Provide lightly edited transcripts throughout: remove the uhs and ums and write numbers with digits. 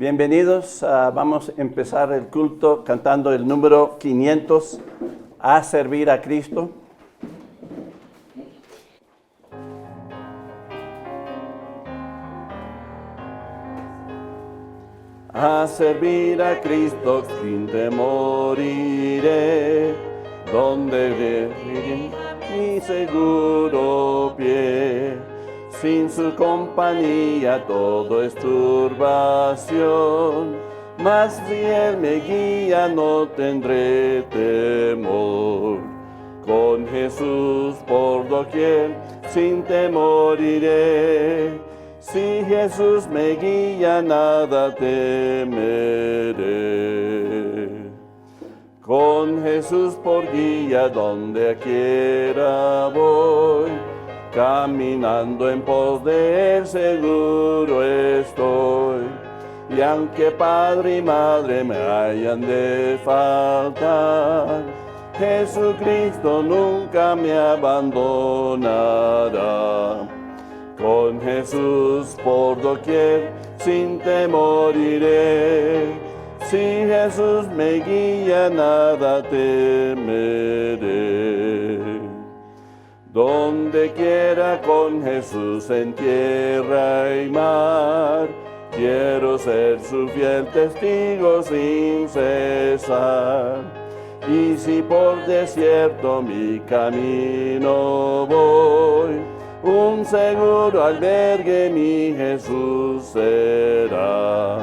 Bienvenidos. Vamos a empezar el culto cantando el número 500, A Servir a Cristo. A servir a Cristo sin temor iré, donde iré mi seguro pie. Sin su compañía todo es turbación, mas si Él me guía no tendré temor. Con Jesús por doquier sin temor iré. Si Jesús me guía, nada temeré. Con Jesús por guía, donde quiera voy, caminando en pos de Él seguro estoy. Y aunque padre y madre me hayan de faltar, Jesucristo nunca me abandonará. Con Jesús por doquier sin temor iré. Si Jesús me guía, nada temeré. Donde quiera con Jesús en tierra y mar, quiero ser su fiel testigo sin cesar. Y si por desierto mi camino voy, un seguro albergue mi Jesús será.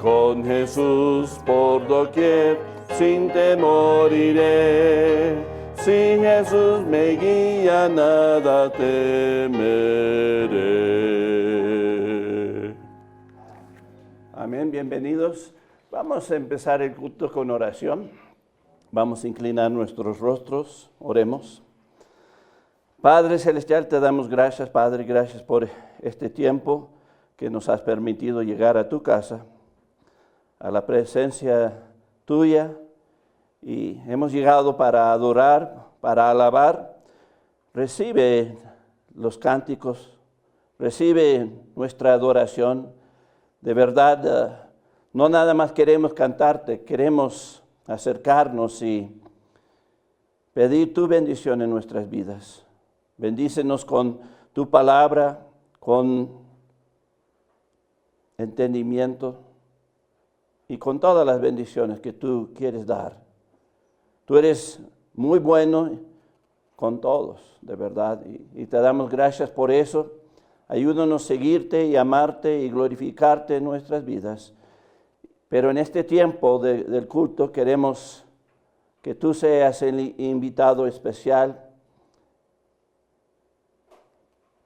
Con Jesús por doquier sin temor iré. Si Jesús me guía, nada temeré. Amén, bienvenidos. Vamos a empezar el culto con oración. Vamos a inclinar nuestros rostros, oremos. Padre Celestial, te damos gracias, Padre, gracias por este tiempo que nos has permitido llegar a tu casa, a la presencia tuya, y hemos llegado para adorar, para alabar. Recibe los cánticos, recibe nuestra adoración. De verdad, no nada más queremos cantarte, queremos acercarnos y pedir tu bendición en nuestras vidas. Bendícenos con tu palabra, con entendimiento y con todas las bendiciones que tú quieres dar. Tú eres muy bueno con todos, de verdad, y te damos gracias por eso. Ayúdanos a seguirte y amarte y glorificarte en nuestras vidas. Pero en este tiempo del culto queremos que tú seas el invitado especial.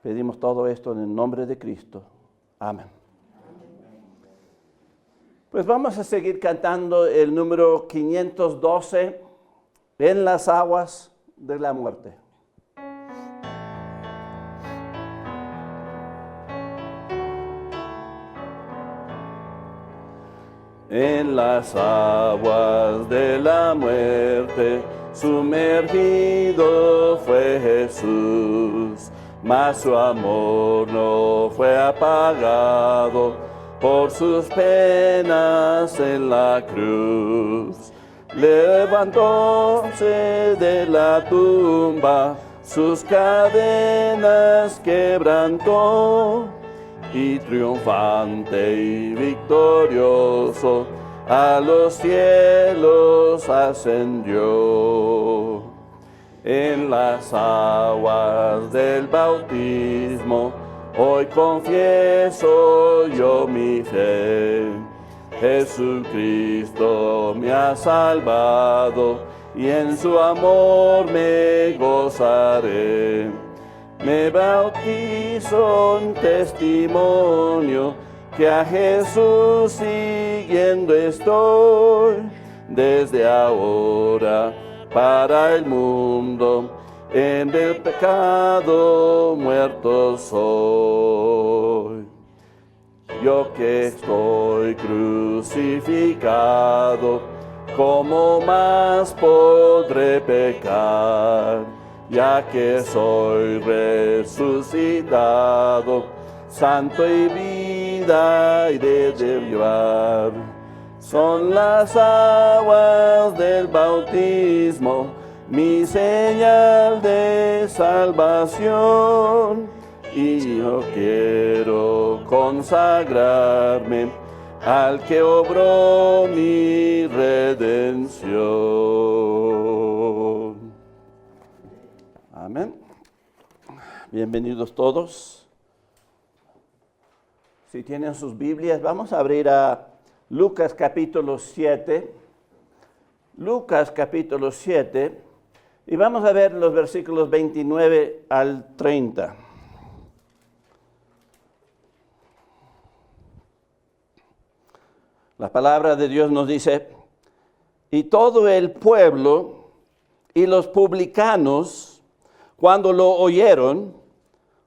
Pedimos todo esto en el nombre de Cristo. Amén. Pues vamos a seguir cantando el número 512, En las aguas de la muerte. En las aguas de la muerte, sumergido fue Jesús, mas su amor no fue apagado por sus penas en la cruz. Levantóse de la tumba, sus cadenas quebrantó, y triunfante y victorioso a los cielos ascendió. En las aguas del bautismo, hoy confieso yo mi fe. Jesucristo me ha salvado y en su amor me gozaré. Me bautizo en testimonio que a Jesús siguiendo estoy. Desde ahora para el mundo, en el pecado muerto soy. Yo que estoy crucificado, ¿cómo más podré pecar? Ya que soy resucitado, santo y vida vida iré de llevar. Son las aguas del bautismo, mi señal de salvación. Y yo quiero consagrarme al que obró mi redención. Amén. Bienvenidos todos. Si tienen sus Biblias, vamos a abrir a Lucas capítulo 7. Lucas capítulo 7. Y vamos a ver los versículos 29 al 30. La palabra de Dios nos dice: y todo el pueblo y los publicanos, cuando lo oyeron,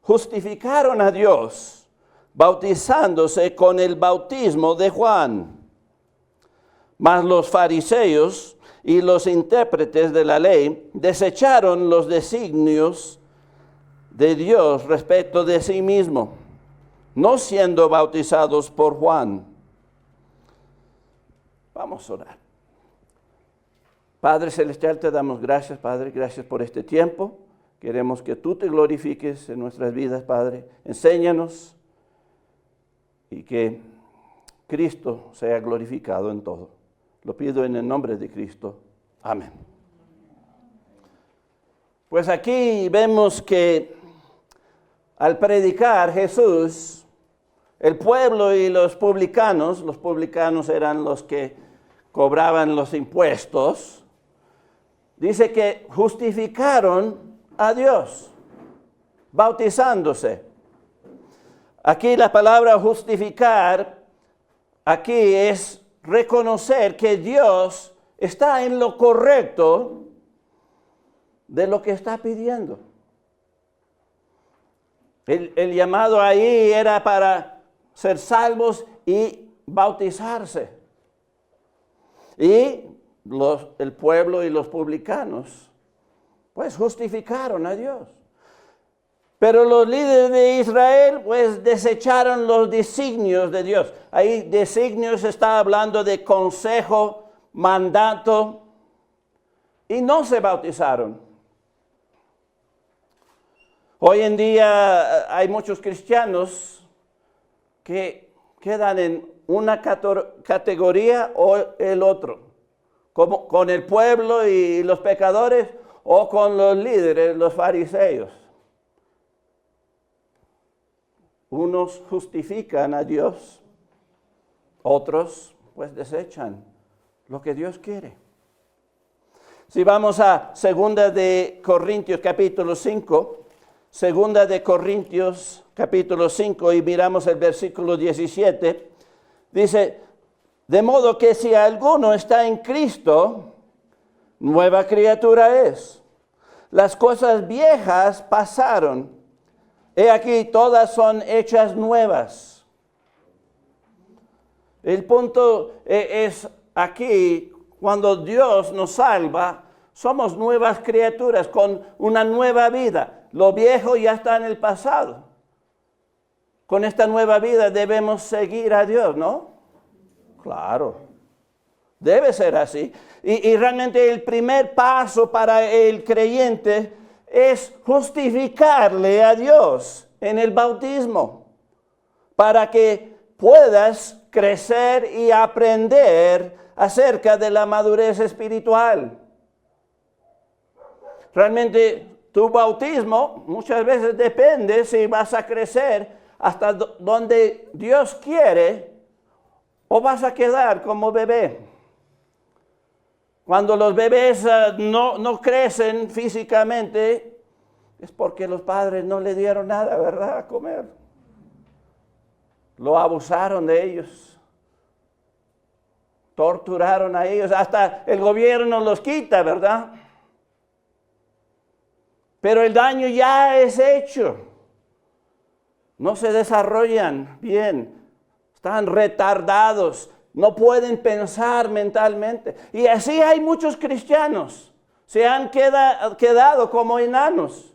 justificaron a Dios, bautizándose con el bautismo de Juan. Mas los fariseos y los intérpretes de la ley desecharon los designios de Dios respecto de sí mismo, no siendo bautizados por Juan. Vamos a orar. Padre Celestial, te damos gracias, Padre, gracias por este tiempo. Queremos que tú te glorifiques en nuestras vidas, Padre. Enséñanos y que Cristo sea glorificado en todo. Lo pido en el nombre de Cristo. Amén. Pues aquí vemos que al predicar Jesús, el pueblo y los publicanos eran los que cobraban los impuestos, dice que justificaron a Dios, bautizándose. Aquí la palabra justificar, aquí es reconocer que Dios está en lo correcto de lo que está pidiendo. El llamado ahí era para ser salvos y bautizarse. Y el pueblo y los publicanos, pues justificaron a Dios. Pero los líderes de Israel, pues desecharon los designios de Dios. Ahí designios está hablando de consejo, mandato, y no se bautizaron. Hoy en día hay muchos cristianos que quedan en una categoría o el otro, como con el pueblo y los pecadores o con los líderes, los fariseos. Unos justifican a Dios, otros pues desechan lo que Dios quiere. Si vamos a 2 de Corintios capítulo 5, 2 de Corintios capítulo 5 y miramos el versículo 17, dice: de modo que si alguno está en Cristo, nueva criatura es. Las cosas viejas pasaron. He aquí, todas son hechas nuevas. El punto es aquí, cuando Dios nos salva, somos nuevas criaturas con una nueva vida. Lo viejo ya está en el pasado. Con esta nueva vida debemos seguir a Dios, ¿no? Claro. Debe ser así. Y realmente el primer paso para el creyente es justificarle a Dios en el bautismo, para que puedas crecer y aprender acerca de la madurez espiritual. Realmente tu bautismo muchas veces depende si vas a crecer hasta donde Dios quiere o vas a quedar como bebé. Cuando los bebés no crecen físicamente, es porque los padres no le dieron nada, ¿verdad?, a comer. Lo abusaron de ellos. Torturaron a ellos. Hasta el gobierno los quita, ¿verdad? Pero el daño ya es hecho. No se desarrollan bien. Están retardados. No pueden pensar mentalmente. Y así hay muchos cristianos. Se han quedado como enanos.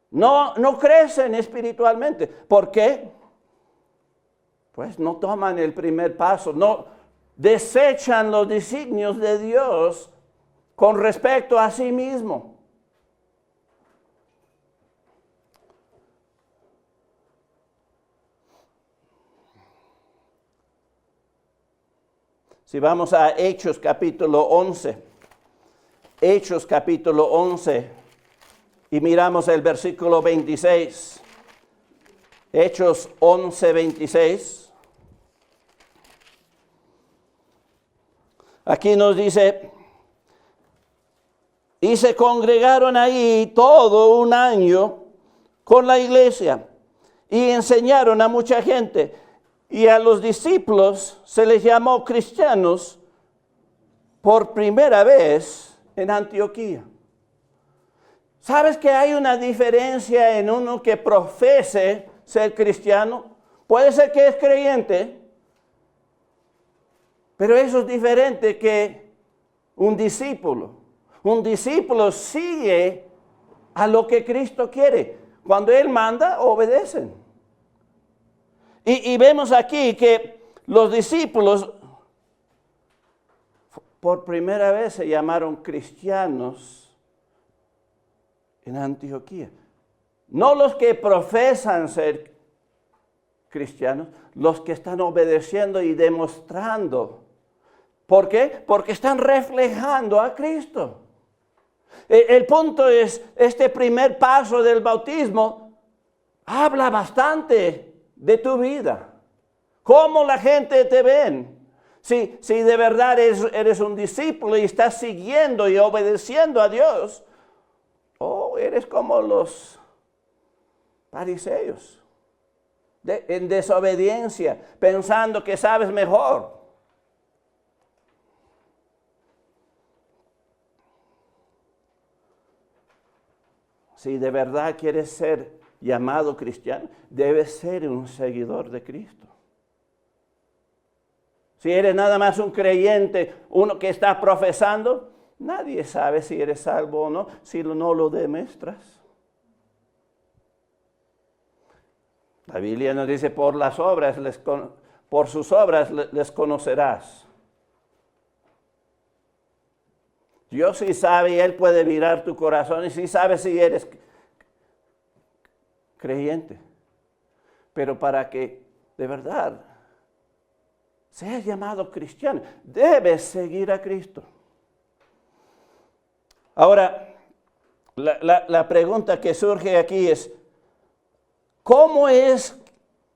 No crecen espiritualmente. ¿Por qué? pues no toman el primer paso, no desechan los designios de Dios con respecto a sí mismo. Si vamos a Hechos capítulo 11, Hechos capítulo 11, y miramos el versículo 26, Hechos 11, 26. Aquí nos dice, y se congregaron ahí todo un año con la iglesia y enseñaron a mucha gente. Y a los discípulos se les llamó cristianos por primera vez en Antioquía. ¿Sabes que hay una diferencia en uno que profese ser cristiano? Puede ser que es creyente, pero eso es diferente que un discípulo. Un discípulo sigue a lo que Cristo quiere. Cuando Él manda, obedecen. Y vemos aquí que los discípulos por primera vez se llamaron cristianos en Antioquía. No los que profesan ser cristianos, los que están obedeciendo y demostrando. ¿Por qué? Porque están reflejando a Cristo. El punto es, este primer paso del bautismo habla bastante de tu vida. ¿Cómo la gente te ven? Si de verdad eres un discípulo y estás siguiendo y obedeciendo a Dios, eres como los fariseos, en desobediencia, pensando que sabes mejor. Si de verdad quieres ser llamado cristiano, debes ser un seguidor de Cristo. Si eres nada más un creyente, uno que está profesando, nadie sabe si eres salvo o no, si no lo demuestras. La Biblia nos dice, por sus obras les conocerás. Dios sí sabe y Él puede mirar tu corazón y sí sabe si eres creyente. Pero para que de verdad seas llamado cristiano, debes seguir a Cristo. Ahora, la pregunta que surge aquí es, ¿cómo es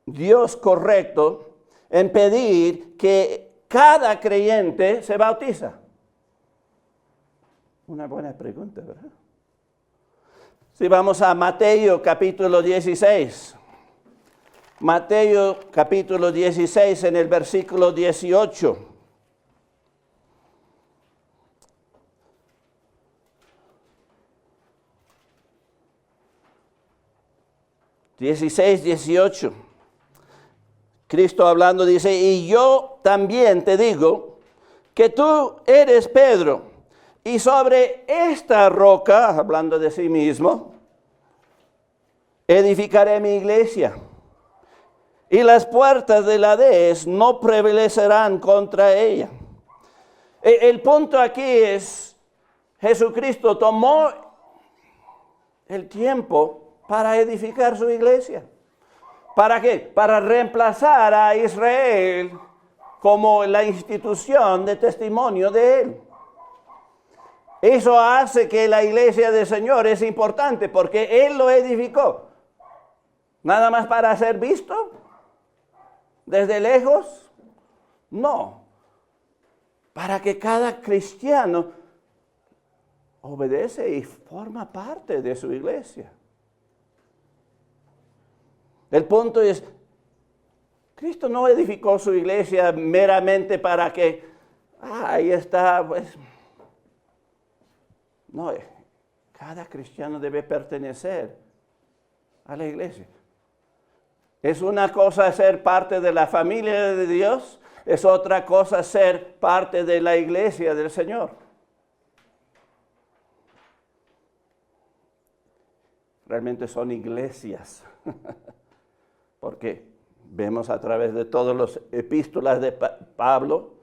Dios correcto en pedir que cada creyente se bautiza? Una buena pregunta, ¿verdad? Si vamos a Mateo capítulo 16. Mateo capítulo 16 en el versículo 18. Cristo hablando dice, y yo también te digo que tú eres Pedro, y sobre esta roca, hablando de sí mismo, edificaré mi iglesia. Y las puertas del Hades no prevalecerán contra ella. El punto aquí es, Jesucristo tomó el tiempo para edificar su iglesia. ¿Para qué? Para reemplazar a Israel como la institución de testimonio de Él. Eso hace que la iglesia del Señor es importante porque Él lo edificó. ¿Nada más para ser visto desde lejos? No. Para que cada cristiano obedece y forma parte de su iglesia. El punto es, Cristo no edificó su iglesia meramente para que, ahí está, pues. No, cada cristiano debe pertenecer a la iglesia. Es una cosa ser parte de la familia de Dios, es otra cosa ser parte de la iglesia del Señor. Realmente son iglesias, porque Vemos a través de todas las epístolas de Pablo,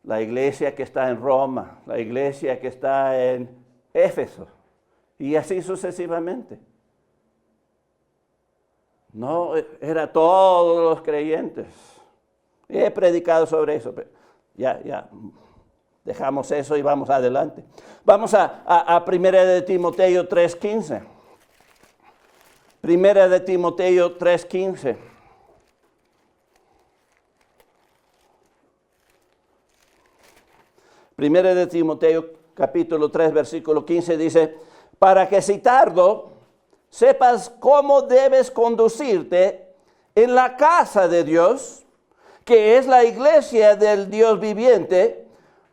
la iglesia que está en Roma, la iglesia que está en Éfeso, y así sucesivamente. No, era todos los creyentes. He predicado sobre eso, pero ya, dejamos eso y vamos adelante. Vamos a 1 de Timoteo 3:15. 1 de Timoteo 3:15. Primera de Timoteo capítulo 3 versículo 15 dice, para que si tardo sepas cómo debes conducirte en la casa de Dios, que es la iglesia del Dios viviente,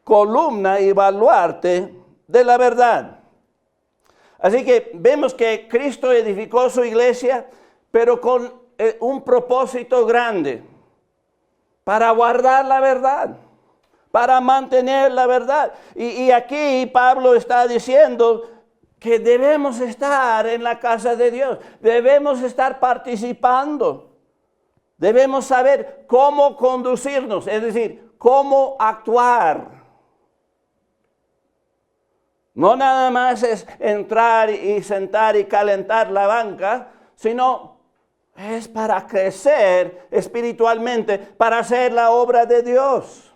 columna y baluarte de la verdad. Así que vemos que Cristo edificó su iglesia, pero con un propósito grande, para guardar la verdad, para mantener la verdad. Y aquí Pablo está diciendo que debemos estar en la casa de Dios, debemos estar participando, debemos saber cómo conducirnos, es decir, cómo actuar. No nada más es entrar y sentar y calentar la banca, sino es para crecer espiritualmente, para hacer la obra de Dios.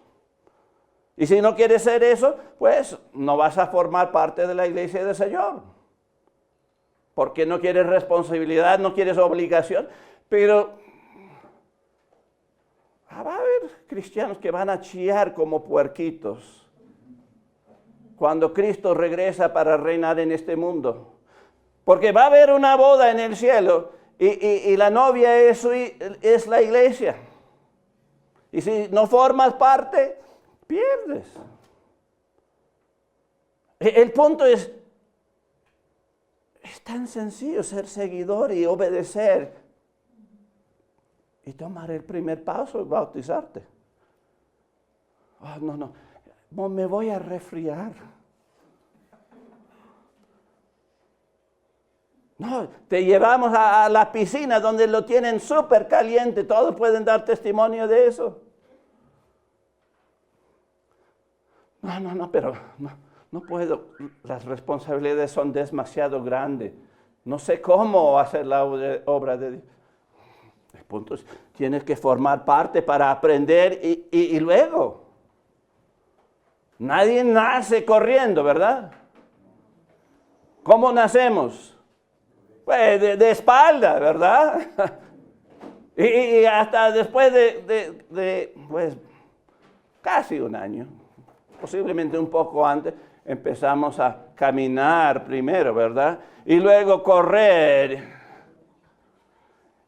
Y si no quieres hacer eso, pues no vas a formar parte de la iglesia del Señor. Porque no quieres responsabilidad, no quieres obligación. Pero va a haber cristianos que van a chillar como puerquitos cuando Cristo regresa para reinar en este mundo. Porque va a haber una boda en el cielo y la novia es la iglesia. Y si no formas parte, pierdes. El punto es tan sencillo ser seguidor y obedecer y tomar el primer paso, bautizarte. Oh, no me voy a resfriar. No, te llevamos a la piscina donde lo tienen súper caliente, todos pueden dar testimonio de eso. Pero no puedo, las responsabilidades son demasiado grandes. No sé cómo hacer la obra de Dios. El punto es, tienes que formar parte para aprender y luego. Nadie nace corriendo, ¿verdad? ¿Cómo nacemos? Pues de espalda, ¿verdad? y hasta después de pues, casi un año. Posiblemente un poco antes, empezamos a caminar primero, ¿verdad? Y luego correr.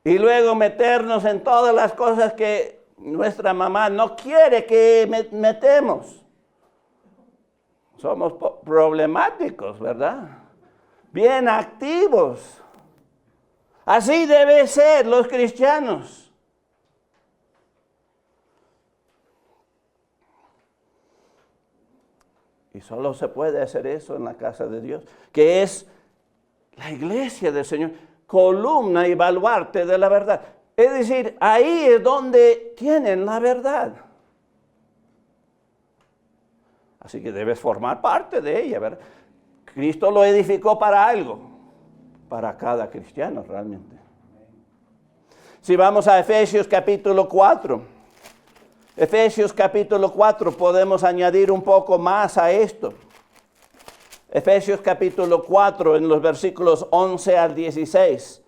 Y luego meternos en todas las cosas que nuestra mamá no quiere que metemos. Somos problemáticos, ¿verdad? Bien activos. Así deben ser los cristianos. Y solo se puede hacer eso en la casa de Dios, que es la iglesia del Señor, columna y baluarte de la verdad. Es decir, ahí es donde tienen la verdad. Así que debes formar parte de ella, ¿verdad? Cristo lo edificó para algo, para cada cristiano realmente. Si vamos a Efesios capítulo 4. Efesios capítulo 4, podemos añadir un poco más a esto. Efesios capítulo 4, en los versículos 11 al 16.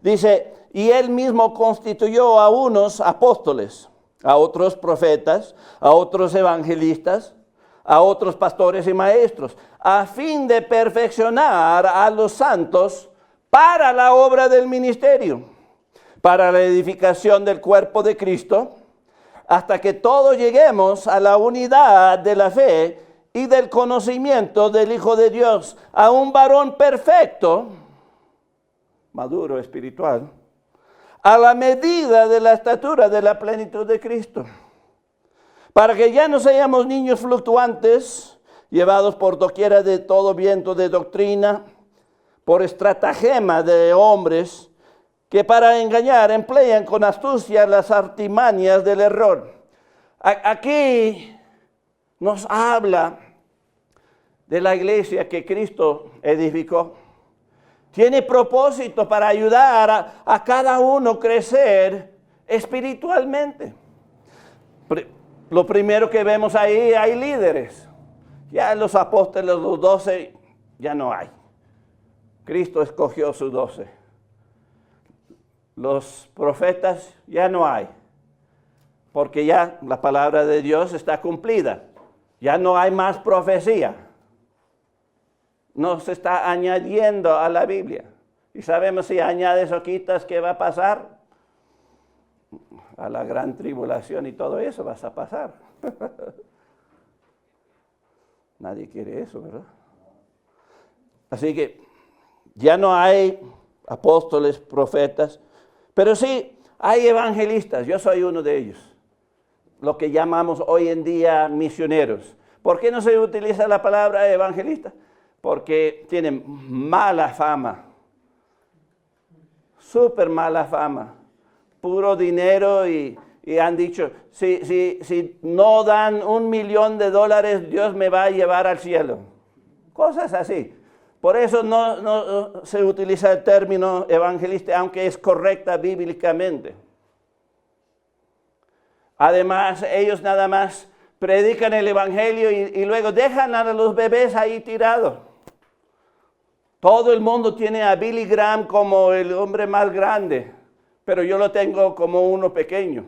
Dice, y él mismo constituyó a unos apóstoles, a otros profetas, a otros evangelistas, a otros pastores y maestros, a fin de perfeccionar a los santos para la obra del ministerio, para la edificación del cuerpo de Cristo, hasta que todos lleguemos a la unidad de la fe y del conocimiento del Hijo de Dios, a un varón perfecto, maduro espiritual, a la medida de la estatura de la plenitud de Cristo, para que ya no seamos niños fluctuantes, llevados por doquiera de todo viento de doctrina, por estratagema de hombres que para engañar emplean con astucia las artimañas del error. Aquí nos habla de la iglesia que Cristo edificó. Tiene propósito para ayudar a cada uno a crecer espiritualmente. Lo primero que vemos ahí, hay líderes. Ya los apóstoles, los 12, ya no hay. Cristo escogió sus 12. Los profetas ya no hay. Porque ya la palabra de Dios está cumplida. Ya no hay más profecía. No se está añadiendo a la Biblia. Y sabemos si añades o quitas, ¿qué va a pasar? A la gran tribulación y todo eso vas a pasar. Nadie quiere eso, ¿verdad? Así que ya no hay apóstoles, profetas, pero sí hay evangelistas. Yo soy uno de ellos. Lo que llamamos hoy en día misioneros. ¿Por qué no se utiliza la palabra evangelista? Porque tienen mala fama. Súper mala fama. Puro dinero y han dicho, si no dan $1,000,000, Dios me va a llevar al cielo. Cosas así. Por eso no se utiliza el término evangelista, aunque es correcta bíblicamente. Además, ellos nada más predican el evangelio y luego dejan a los bebés ahí tirados. Todo el mundo tiene a Billy Graham como el hombre más grande, pero yo lo tengo como uno pequeño.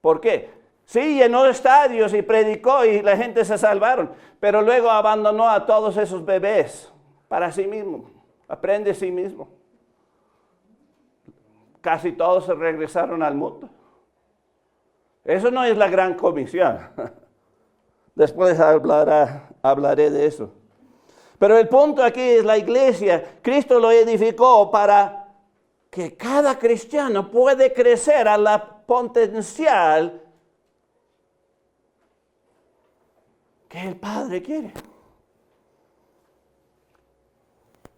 ¿Por qué? Sí, llenó estadios y predicó y la gente se salvaron, pero luego abandonó a todos esos bebés para sí mismo. Aprende sí mismo. Casi todos se regresaron al mundo. Eso no es la gran comisión. Después hablaré de eso. Pero el punto aquí es la iglesia. Cristo lo edificó para que cada cristiano puede crecer a la potencial que el Padre quiere.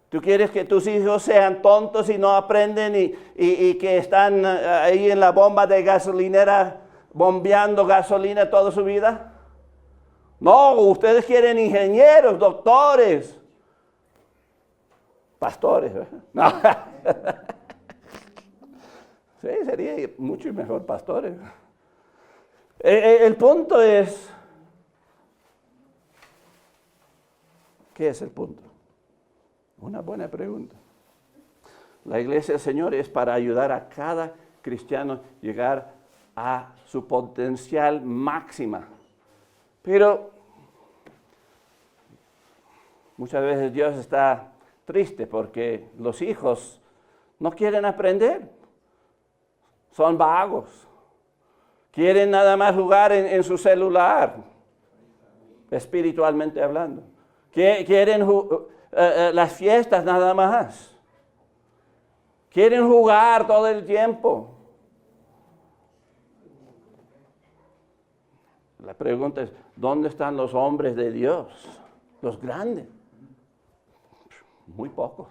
¿Tú quieres que tus hijos sean tontos y no aprenden y que están ahí en la bomba de gasolinera bombeando gasolina toda su vida? No, ustedes quieren ingenieros, doctores, pastores, ¿verdad? No. Sí, sería mucho mejor pastores. El punto es, ¿qué es el punto? Una buena pregunta. La iglesia del Señor es para ayudar a cada cristiano a llegar a su potencial máxima. Pero muchas veces Dios está triste porque los hijos no quieren aprender. Son vagos. Quieren nada más jugar en su celular, espiritualmente hablando. Quieren las fiestas nada más. Quieren jugar todo el tiempo. La pregunta es, ¿dónde están los hombres de Dios? Los grandes. Muy pocos.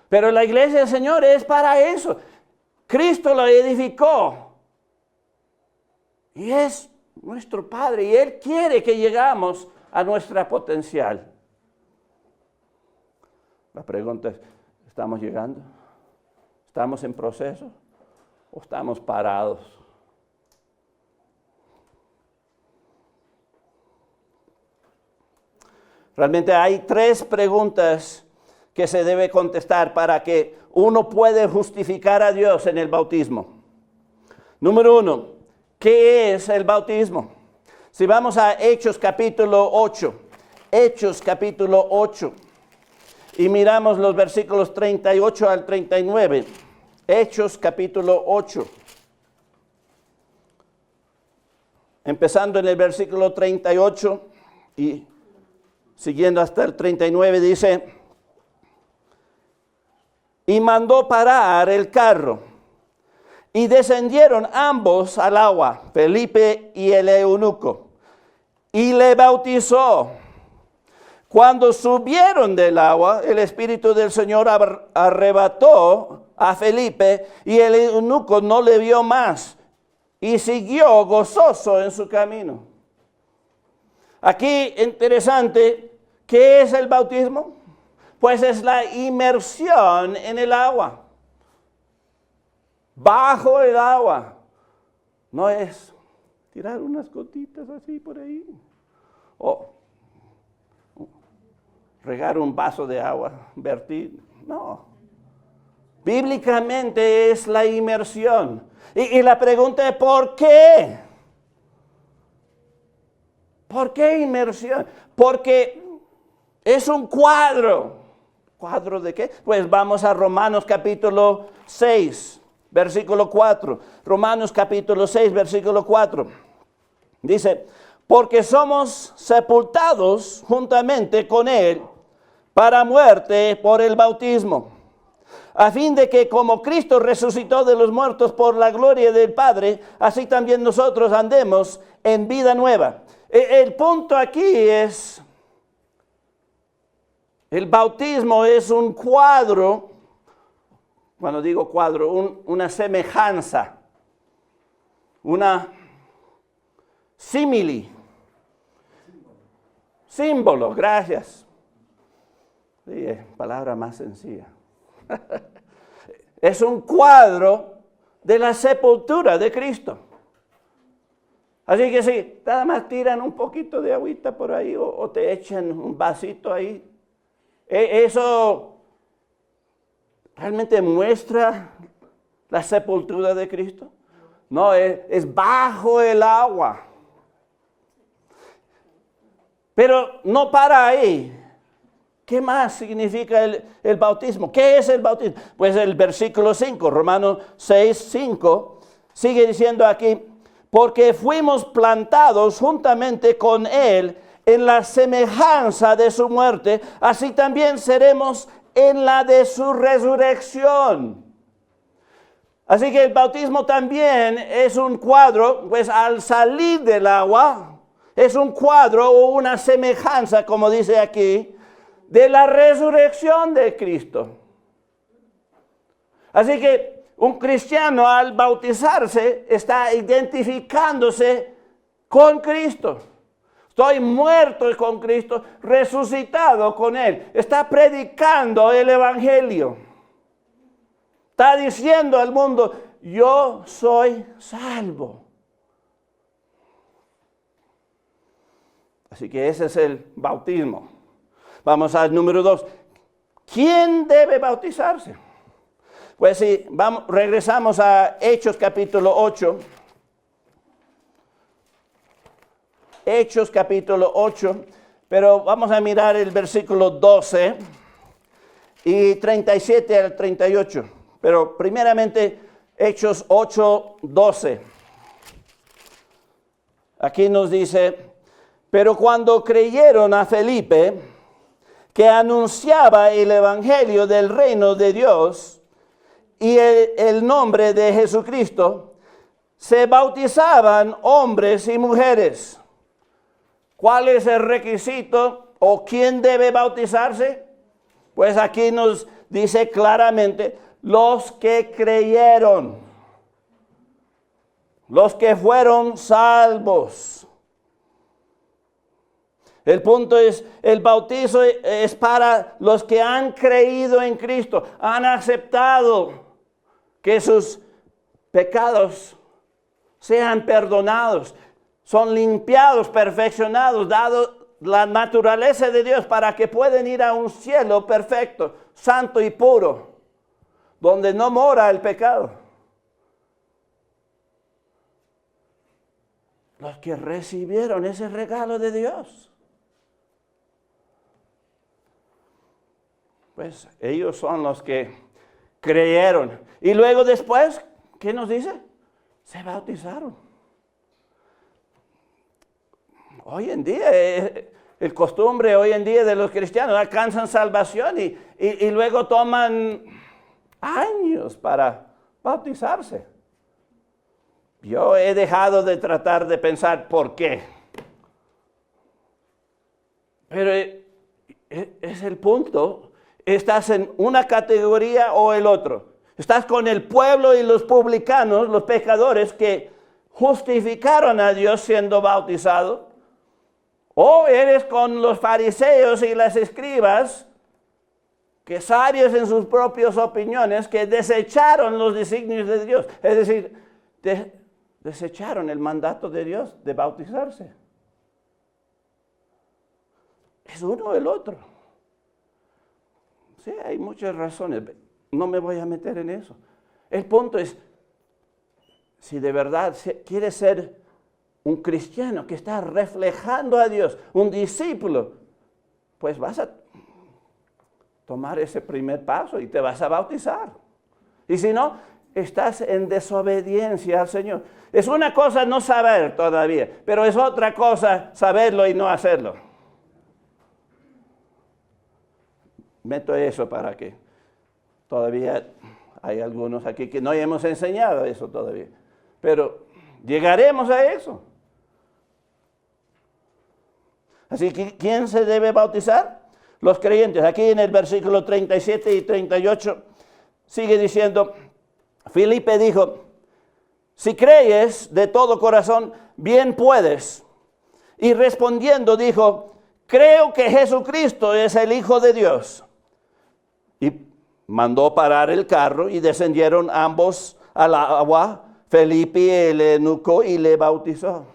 Pero la iglesia del Señor es para eso. Cristo lo edificó. Y es nuestro Padre. Y Él quiere que llegamos a nuestra potencial. La pregunta es, ¿estamos llegando? ¿Estamos en proceso? ¿O estamos parados? Realmente hay 3 preguntas que se debe contestar para que uno pueda justificar a Dios en el bautismo. Número 1, ¿qué es el bautismo? Si vamos a Hechos capítulo 8, y miramos los versículos 38 al 39, Hechos capítulo 8, empezando en el versículo 38 y siguiendo hasta el 39, dice, y mandó parar el carro, y descendieron ambos al agua, Felipe y el eunuco, y le bautizó. Cuando subieron del agua, el Espíritu del Señor arrebató a Felipe y el eunuco no le vio más y siguió gozoso en su camino. Aquí interesante, ¿qué es el bautismo? Pues es la inmersión en el agua, bajo el agua. No es tirar unas gotitas así por ahí o regar un vaso de agua, vertir. No. Bíblicamente es la inmersión. Y la pregunta es, ¿por qué? ¿Por qué inmersión? Porque es un cuadro. ¿Cuadro de qué? Pues vamos a Romanos capítulo 6, versículo 4. Romanos capítulo 6, versículo 4. Dice, porque somos sepultados juntamente con Él para muerte por el bautismo, a fin de que como Cristo resucitó de los muertos por la gloria del Padre, así también nosotros andemos en vida nueva. El punto aquí es, el bautismo es un cuadro, cuando digo cuadro, una semejanza, una símile, símbolo, gracias. Sí, palabra más sencilla. Es un cuadro de la sepultura de Cristo. Así que si nada más tiran un poquito de agüita por ahí o te echan un vasito ahí, eso realmente muestra la sepultura de Cristo. No, es bajo el agua. Pero no para ahí. ¿Qué más significa el bautismo? ¿Qué es el bautismo? Pues el versículo 5, Romanos 6, 5, sigue diciendo aquí, porque fuimos plantados juntamente con Él en la semejanza de su muerte, así también seremos en la de su resurrección. Así que el bautismo también es un cuadro, pues al salir del agua, es un cuadro o una semejanza, como dice aquí, de la resurrección de Cristo. Así que un cristiano al bautizarse está identificándose con Cristo. Estoy muerto con Cristo, resucitado con Él. Está predicando el Evangelio. Está diciendo al mundo, yo soy salvo. Así que ese es el bautismo. Vamos al número 2. ¿Quién debe bautizarse? Pues si regresamos a Hechos capítulo 8. Hechos capítulo 8. Pero vamos a mirar el versículo 12 y 37 al 38. Pero primeramente Hechos 8, 12. Aquí nos dice, pero cuando creyeron a Felipe, que anunciaba el evangelio del reino de Dios y el nombre de Jesucristo, se bautizaban hombres y mujeres. ¿Cuál es el requisito o quién debe bautizarse? Pues aquí nos dice claramente, los que creyeron, los que fueron salvos. El punto es, el bautizo es para los que han creído en Cristo, han aceptado que sus pecados sean perdonados, son limpiados, perfeccionados, dado la naturaleza de Dios para que puedan ir a un cielo perfecto, santo y puro, donde no mora el pecado. Los que recibieron ese regalo de Dios. Pues ellos son los que creyeron. Y luego después, ¿qué nos dice? Se bautizaron. Hoy en día, el costumbre hoy en día de los cristianos, alcanzan salvación y luego toman años para bautizarse. Yo he dejado de tratar de pensar por qué. Pero es el punto. Estás en una categoría o el otro. Estás con el pueblo y los publicanos, los pecadores que justificaron a Dios siendo bautizados. O eres con los fariseos y las escribas, que sabios en sus propias opiniones, que desecharon los designios de Dios. Es decir, desecharon el mandato de Dios de bautizarse. Es uno o el otro. Sí, hay muchas razones. No me voy a meter en eso. El punto es, si de verdad quieres ser un cristiano que está reflejando a Dios, un discípulo, pues vas a tomar ese primer paso y te vas a bautizar. Y si no, estás en desobediencia al Señor. Es una cosa no saber todavía, pero es otra cosa saberlo y no hacerlo. Meto eso para que todavía hay algunos aquí que no hemos enseñado eso todavía. Pero llegaremos a eso. Así que, ¿quién se debe bautizar? Los creyentes. Aquí en el versículo 37 y 38 sigue diciendo, Felipe dijo, si crees de todo corazón, bien puedes. Y respondiendo dijo, creo que Jesucristo es el Hijo de Dios. Y mandó parar el carro y descendieron ambos al agua, Felipe el eunuco, y le bautizó.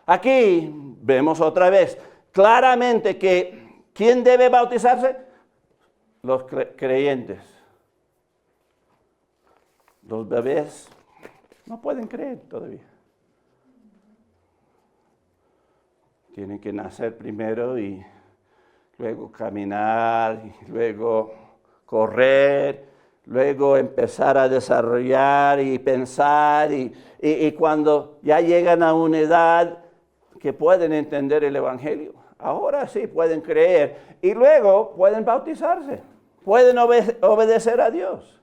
Aquí vemos otra vez claramente que ¿quién debe bautizarse? Los creyentes. Los bebés no pueden creer todavía. Tienen que nacer primero y luego caminar, y luego correr, luego empezar a desarrollar y pensar, y cuando ya llegan a una edad que pueden entender el Evangelio, ahora sí pueden creer, y luego pueden bautizarse, pueden obedecer a Dios,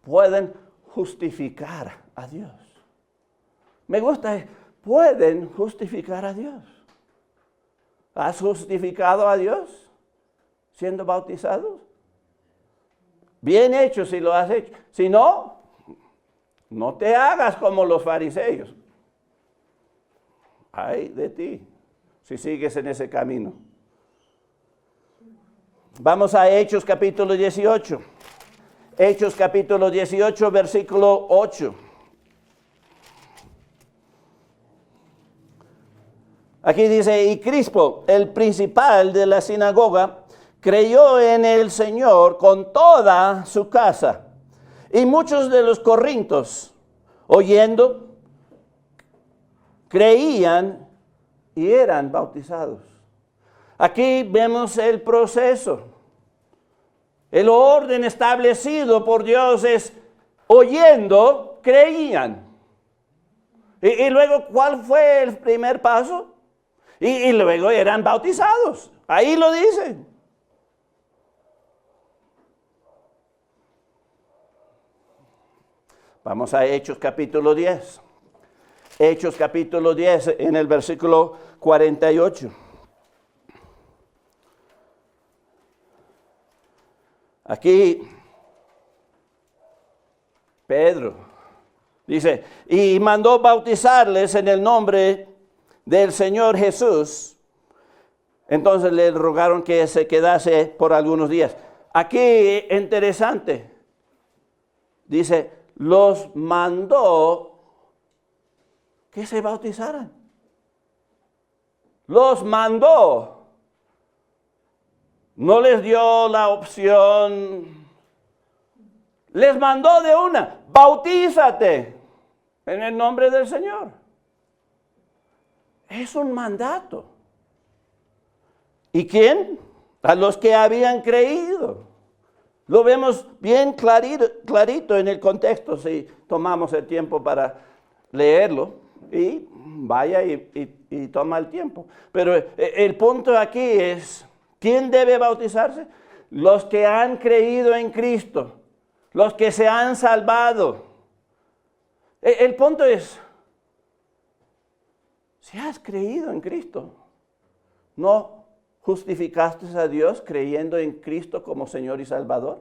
pueden justificar a Dios. Me gusta, pueden justificar a Dios. ¿Has justificado a Dios siendo bautizado? Bien hecho si lo has hecho. Si no, no te hagas como los fariseos. Ay de ti, si sigues en ese camino. Vamos a Hechos capítulo 18. Hechos capítulo 18, versículo 8. Aquí dice, y Crispo, el principal de la sinagoga, creyó en el Señor con toda su casa. Y muchos de los corintios, oyendo, creían y eran bautizados. Aquí vemos el proceso. El orden establecido por Dios es, oyendo, creían. Y luego, ¿cuál fue el primer paso? Y luego eran bautizados. Ahí lo dice. Vamos a Hechos capítulo 10. Hechos capítulo 10 en el versículo 48. Aquí Pedro dice, y mandó bautizarles en el nombre del Señor Jesús. Entonces le rogaron que se quedase por algunos días. Aquí, interesante, dice, los mandó que se bautizaran. Los mandó. No les dio la opción. Les mandó de una, bautízate en el nombre del Señor. Es un mandato. ¿Y quién? A los que habían creído. Lo vemos bien clarito en el contexto si tomamos el tiempo para leerlo. Y vaya y toma el tiempo. Pero el punto aquí es, ¿quién debe bautizarse? Los que han creído en Cristo. Los que se han salvado. El punto es, si has creído en Cristo, no ¿Justificaste a Dios creyendo en Cristo como Señor y Salvador?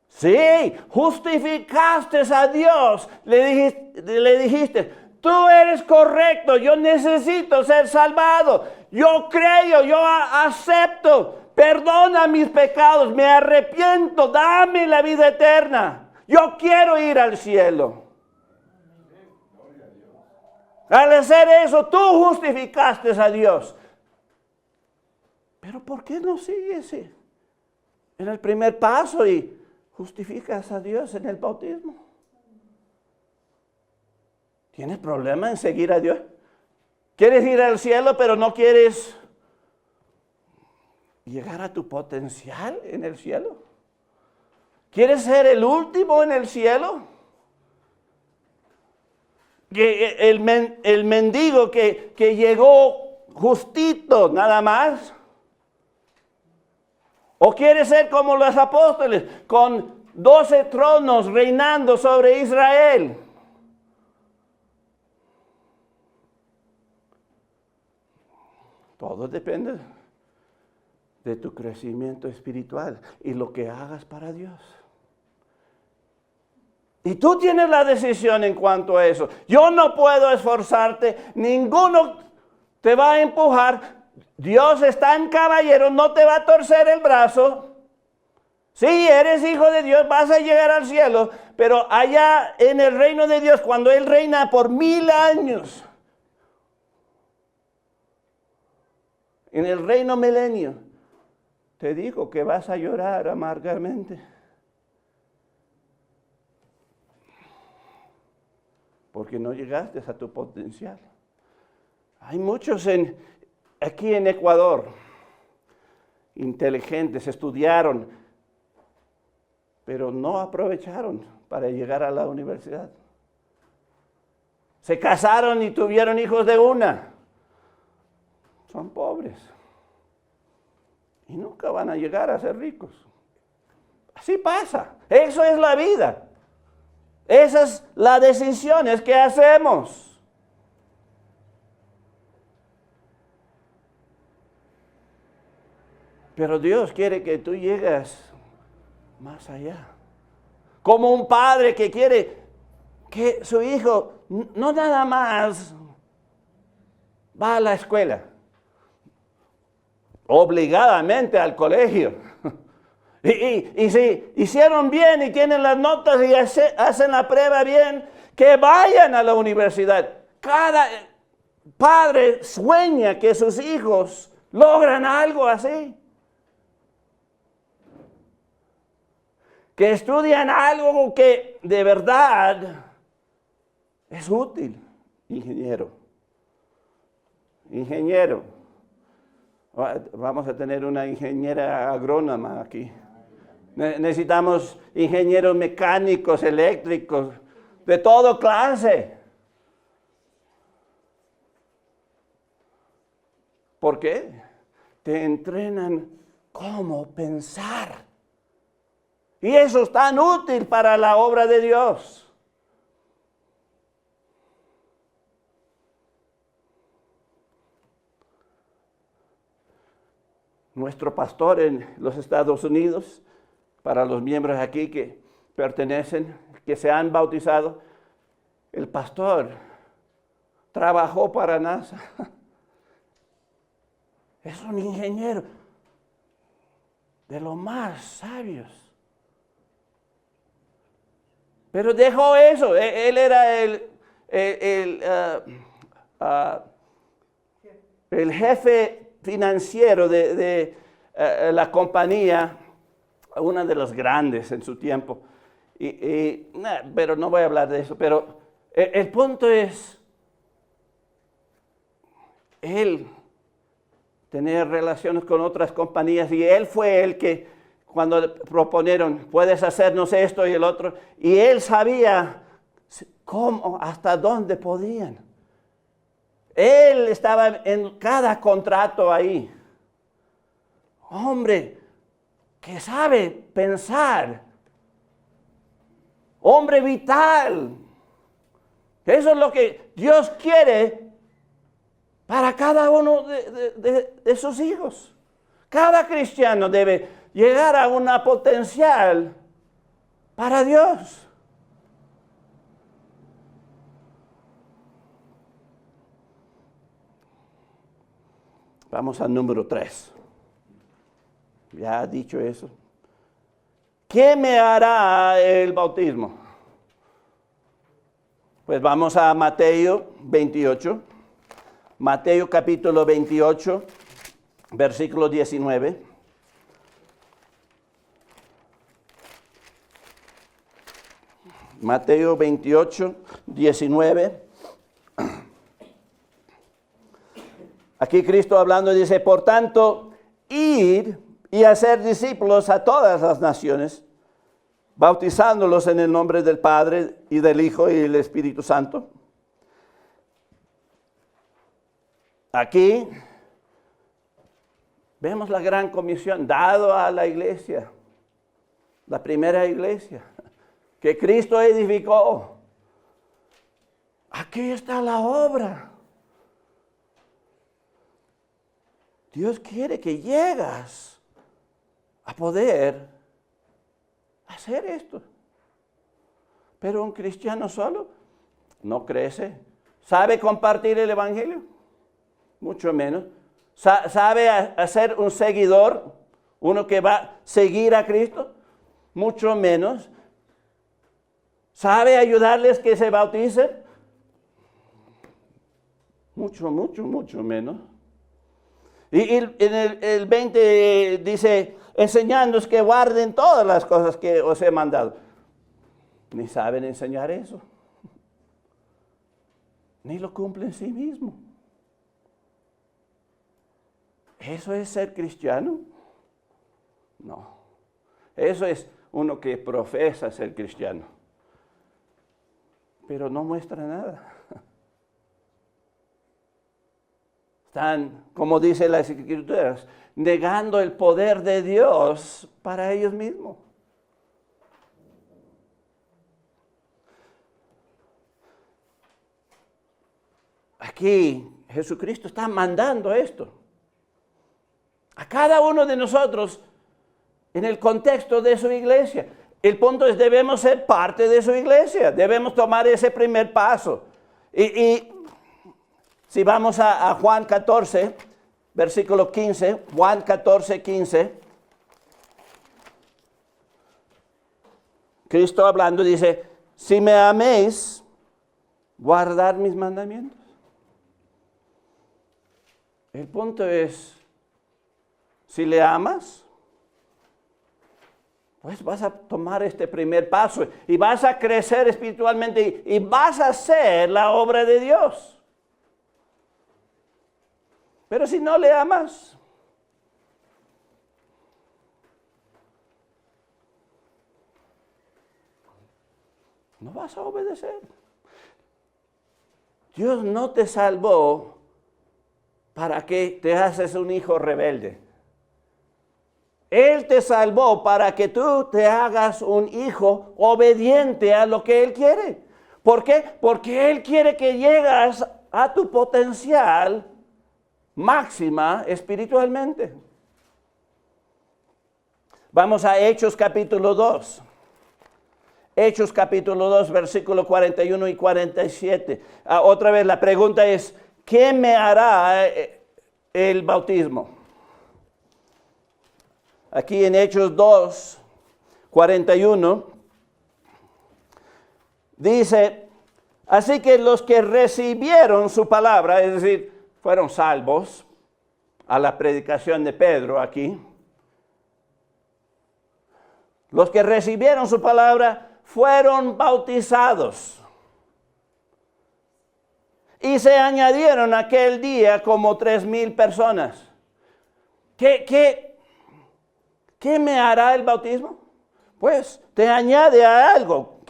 Sí, justificaste a Dios. Le dijiste, tú eres correcto, yo necesito ser salvado. Yo creo, yo acepto, perdona mis pecados, me arrepiento, dame la vida eterna. Yo quiero ir al cielo. Al hacer eso, tú justificaste a Dios. Pero ¿por qué no sigues en el primer paso y justificas a Dios en el bautismo? ¿Tienes problema en seguir a Dios? ¿Quieres ir al cielo pero no quieres llegar a tu potencial en el cielo? ¿Quieres ser el último en el cielo? El mendigo que llegó justito nada más. ¿O quieres ser como los apóstoles con 12 tronos reinando sobre Israel? Todo depende de tu crecimiento espiritual y lo que hagas para Dios. Y tú tienes la decisión en cuanto a eso. Yo no puedo esforzarte, ninguno te va a empujar. Dios es tan caballero, no te va a torcer el brazo. Si eres hijo de Dios, vas a llegar al cielo, pero allá en el reino de Dios, cuando Él reina por 1000 años, en el reino milenio, te digo que vas a llorar amargamente. Porque no llegaste a tu potencial. Hay muchos aquí en Ecuador, inteligentes, estudiaron, pero no aprovecharon para llegar a la universidad. Se casaron y tuvieron hijos de una. Son pobres. Y nunca van a llegar a ser ricos. Así pasa. Eso es la vida. Esas son las decisiones que hacemos. Pero Dios quiere que tú llegues más allá. Como un padre que quiere que su hijo no nada más va a la escuela, obligadamente al colegio. Y si hicieron bien y tienen las notas y hacen la prueba bien, que vayan a la universidad. Cada padre sueña que sus hijos logran algo así. Que estudian algo que de verdad es útil. Ingeniero. Vamos a tener una ingeniera agrónoma aquí. Necesitamos ingenieros mecánicos, eléctricos, de toda clase. ¿Por qué? Te entrenan cómo pensar. Y eso es tan útil para la obra de Dios. Nuestro pastor en los Estados Unidos, para los miembros aquí que pertenecen, que se han bautizado, el pastor trabajó para NASA. Es un ingeniero de los más sabios. Pero dejó eso. Él era el jefe financiero de la compañía, una de las grandes en su tiempo. Pero no voy a hablar de eso. Pero el punto es, él tenía relaciones con otras compañías y él fue el que, cuando proponieron, puedes hacernos esto y el otro, y él sabía cómo, hasta dónde podían. Él estaba en cada contrato ahí. Hombre que sabe pensar. Hombre vital. Eso es lo que Dios quiere para cada uno de sus hijos. Cada cristiano debe llegar a una potencial para Dios. Vamos al número 3. Ya he dicho eso. ¿Qué me hará el bautismo? Pues vamos a Mateo 28. Mateo capítulo 28, versículo 19. Mateo 28, 19. Aquí Cristo hablando dice, por tanto, id y hacer discípulos a todas las naciones, bautizándolos en el nombre del Padre y del Hijo y del Espíritu Santo. Aquí vemos la gran comisión dado a la iglesia, la primera iglesia que Cristo edificó. Aquí está la obra. Dios quiere que llegas a poder hacer esto. Pero un cristiano solo no crece. ¿Sabe compartir el evangelio? Mucho menos. ¿Sabe hacer un seguidor? Uno que va a seguir a Cristo? Mucho menos. ¿Sabe ayudarles que se bauticen? Mucho menos. Y en el 20 dice, enseñándoos que guarden todas las cosas que os he mandado. Ni saben enseñar eso. Ni lo cumplen sí mismo. ¿Eso es ser cristiano? No. Eso es uno que profesa ser cristiano, pero no muestra nada. Están, como dice las Escrituras, negando el poder de Dios para ellos mismos. Aquí Jesucristo está mandando esto a cada uno de nosotros en el contexto de su iglesia. El punto es, debemos ser parte de su iglesia, debemos tomar ese primer paso. Y si vamos a Juan 14, versículo 15, Juan 14, 15, Cristo hablando dice, si me améis, guardad mis mandamientos. El punto es, si le amas, pues vas a tomar este primer paso y vas a crecer espiritualmente y vas a hacer la obra de Dios. Pero si no le amas, no vas a obedecer. Dios no te salvó para que te haces un hijo rebelde. Él te salvó para que tú te hagas un hijo obediente a lo que Él quiere. ¿Por qué? Porque Él quiere que llegues a tu potencial máxima espiritualmente. Vamos a Hechos capítulo 2. Hechos capítulo 2, versículo 41 y 47. Otra vez la pregunta es, ¿qué me hará el bautismo? Aquí en Hechos 2, 41, dice, así que los que recibieron su palabra, es decir, fueron salvos a la predicación de Pedro aquí. Los que recibieron su palabra fueron bautizados. Y se añadieron aquel día como 3,000 personas. ¿Qué me hará el bautismo? Pues te añade a algo.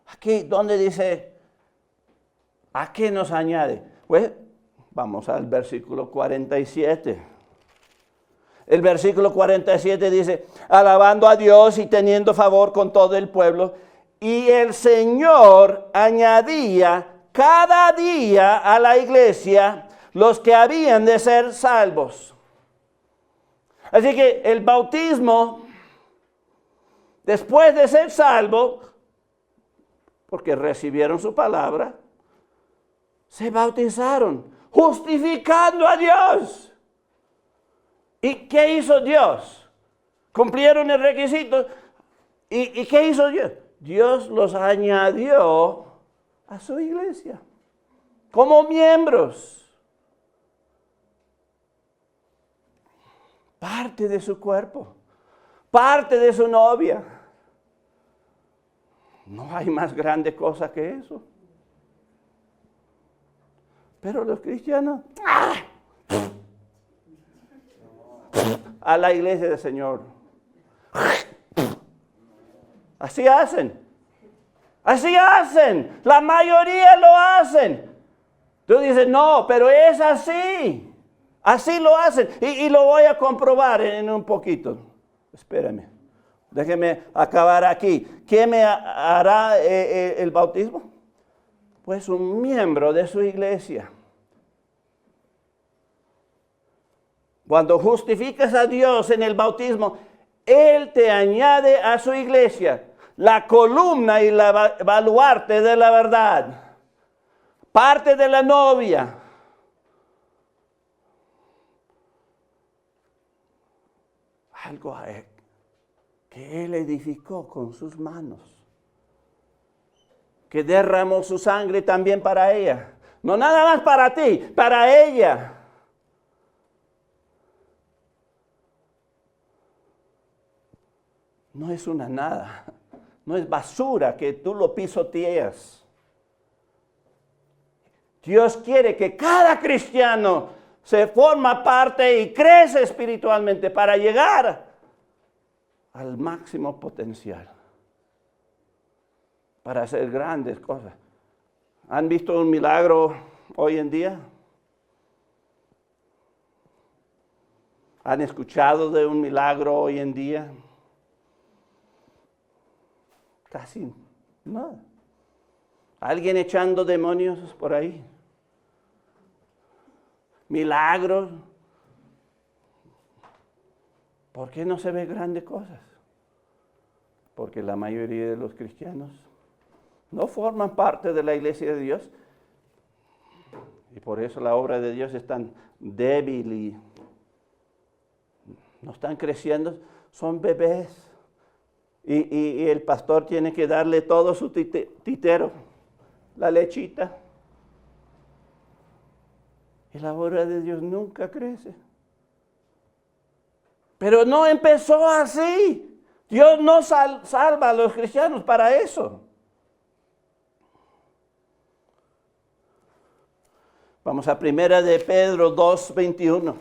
Aquí donde dice, ¿a qué nos añade? Pues vamos al versículo 47. El versículo 47 dice, alabando a Dios y teniendo favor con todo el pueblo, y el Señor añadía cada día a la iglesia los que habían de ser salvos. Así que el bautismo, después de ser salvo, porque recibieron su palabra, se bautizaron, justificando a Dios. ¿Y qué hizo Dios? Cumplieron el requisito. ¿Y qué hizo Dios? Dios los añadió a su iglesia como miembros. Parte de su cuerpo, parte de su novia. No hay más grande cosa que eso. Pero los cristianos, a la iglesia del Señor. Así hacen. Así hacen. La mayoría lo hacen. Tú dices, no, pero es así. Así lo hacen. Y lo voy a comprobar en un poquito. Espérame. Déjeme acabar aquí. ¿Qué me hará el bautismo? Pues un miembro de su iglesia. Cuando justificas a Dios en el bautismo, Él te añade a su iglesia, la columna y la baluarte de la verdad, parte de la novia. Algo que Él edificó con sus manos, que derramó su sangre también para ella. No nada más para ti, para ella. No es una nada, no es basura que tú lo pisoteas. Dios quiere que cada cristiano se forma parte y crece espiritualmente para llegar al máximo potencial, para hacer grandes cosas. ¿Han visto un milagro hoy en día? ¿Han escuchado de un milagro hoy en día? Casi nada. ¿Alguien echando demonios por ahí? Milagros. ¿Por qué no se ve grandes cosas? Porque la mayoría de los cristianos no forman parte de la iglesia de Dios. Y por eso la obra de Dios es tan débil y no están creciendo. Son bebés. Y el pastor tiene que darle todo su titero, la lechita. Y la obra de Dios nunca crece. Pero no empezó así. Dios no salva a los cristianos para eso. Vamos a 1 de Pedro 2, 21.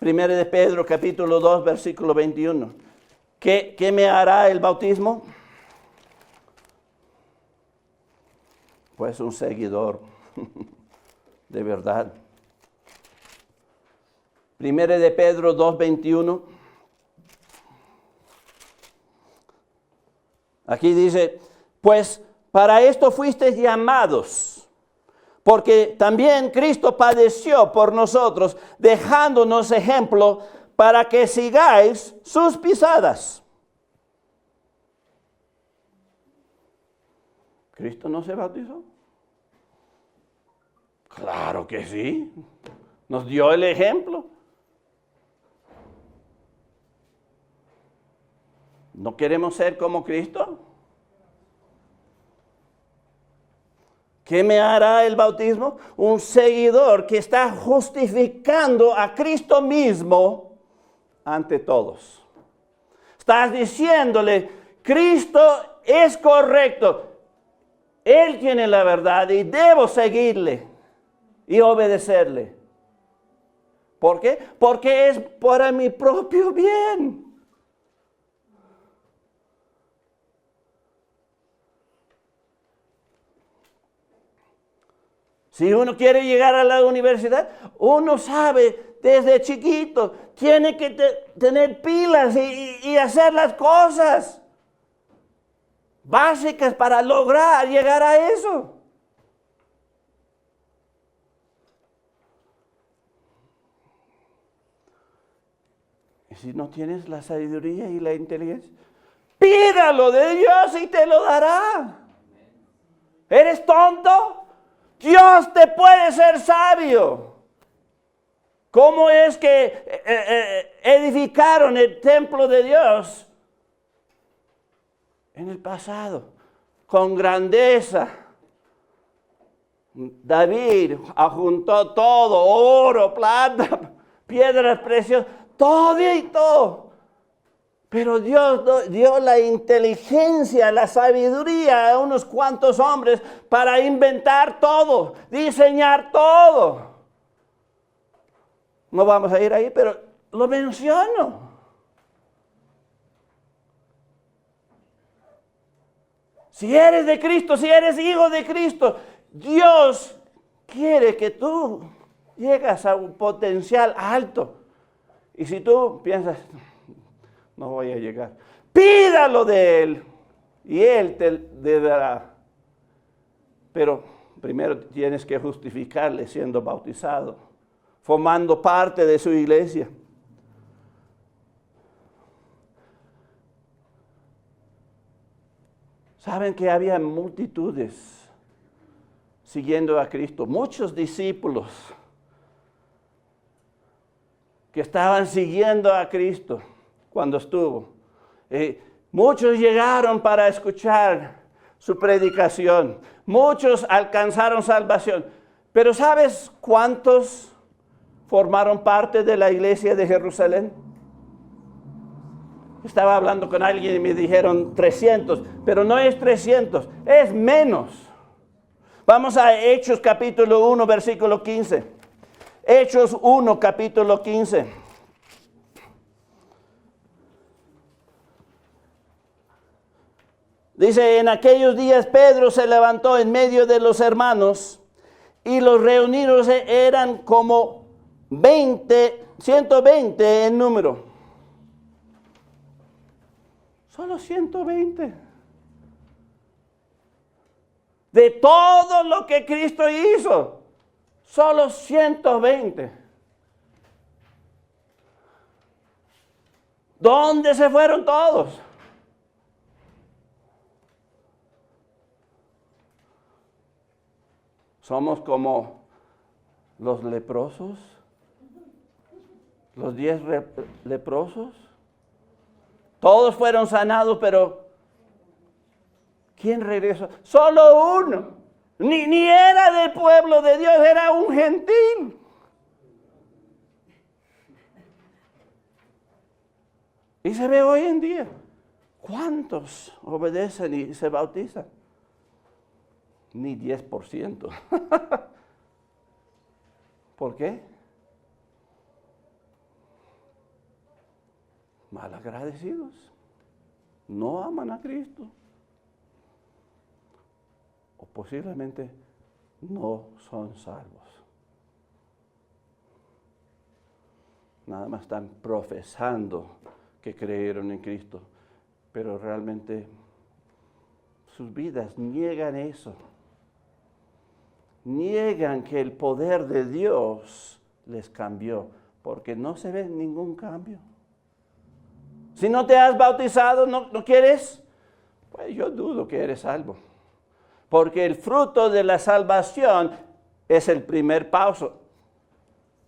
1 de Pedro capítulo 2, versículo 21. ¿Qué me hará el bautismo? Pues un seguidor, de verdad. 1 de Pedro 2:21. Aquí dice, pues para esto fuisteis llamados, porque también Cristo padeció por nosotros, dejándonos ejemplo para que sigáis sus pisadas. ¿Cristo no se bautizó? Claro que sí. Nos dio el ejemplo. ¿No queremos ser como Cristo? ¿Qué me hará el bautismo? Un seguidor que está justificando a Cristo mismo ante todos. Estás diciéndole, Cristo es correcto. Él tiene la verdad y debo seguirle y obedecerle. ¿Por qué? Porque es para mi propio bien. Si uno quiere llegar a la universidad, uno sabe desde chiquito, tiene que tener pilas y hacer las cosas básicas para lograr llegar a eso. si no tienes la sabiduría y la inteligencia, pídalo de Dios y te lo dará. ¿Eres tonto? Dios te puede ser sabio. ¿Cómo es que edificaron el templo de Dios en el pasado? Con grandeza. David juntó todo, oro, plata, piedras preciosas, todo y todo. Pero Dios dio la inteligencia, la sabiduría a unos cuantos hombres para inventar todo, diseñar todo. No vamos a ir ahí, pero lo menciono. Si eres de Cristo, si eres hijo de Cristo, Dios quiere que tú llegues a un potencial alto. Y si tú piensas, no voy a llegar, pídalo de Él y Él te dará. Pero primero tienes que justificarle siendo bautizado, formando parte de su iglesia. Saben que había multitudes siguiendo a Cristo, muchos discípulos que estaban siguiendo a Cristo cuando estuvo. Muchos llegaron para escuchar su predicación, muchos alcanzaron salvación, pero ¿sabes cuántos formaron parte de la iglesia de Jerusalén? Estaba hablando con alguien y me dijeron 300, pero no es 300, es menos. Vamos a Hechos capítulo 1, versículo 15. Hechos 1, capítulo 15. Dice, en aquellos días Pedro se levantó en medio de los hermanos y los reunidos eran como 120 en número. Solo 120. De todo lo que Cristo hizo, solo 120. ¿Dónde se fueron todos? Somos como los leprosos, los 10 leprosos. Todos fueron sanados, pero ¿quién regresó? Solo uno. Ni era del pueblo de Dios, era un gentil. Y se ve hoy en día. ¿Cuántos obedecen y se bautizan? Ni 10%. ¿Por qué? Malagradecidos. No aman a Cristo. O posiblemente no son salvos. Nada más están profesando que creyeron en Cristo, pero realmente sus vidas niegan eso. Niegan que el poder de Dios les cambió, porque no se ve ningún cambio. Si no te has bautizado, ¿no quieres? Pues yo dudo que eres salvo. Porque el fruto de la salvación es el primer paso.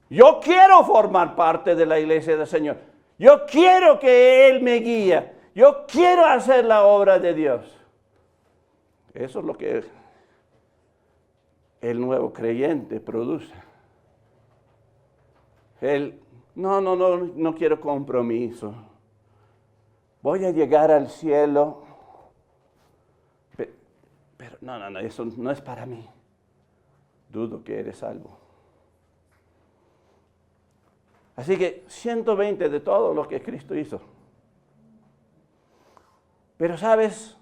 Yo quiero formar parte de la iglesia del Señor. Yo quiero que Él me guíe. Yo quiero hacer la obra de Dios. Eso es lo que el nuevo creyente produce. No quiero compromiso. Voy a llegar al cielo. Pero no, eso no es para mí. Dudo que eres salvo. Así que 120 de todo lo que Cristo hizo. Pero ¿sabes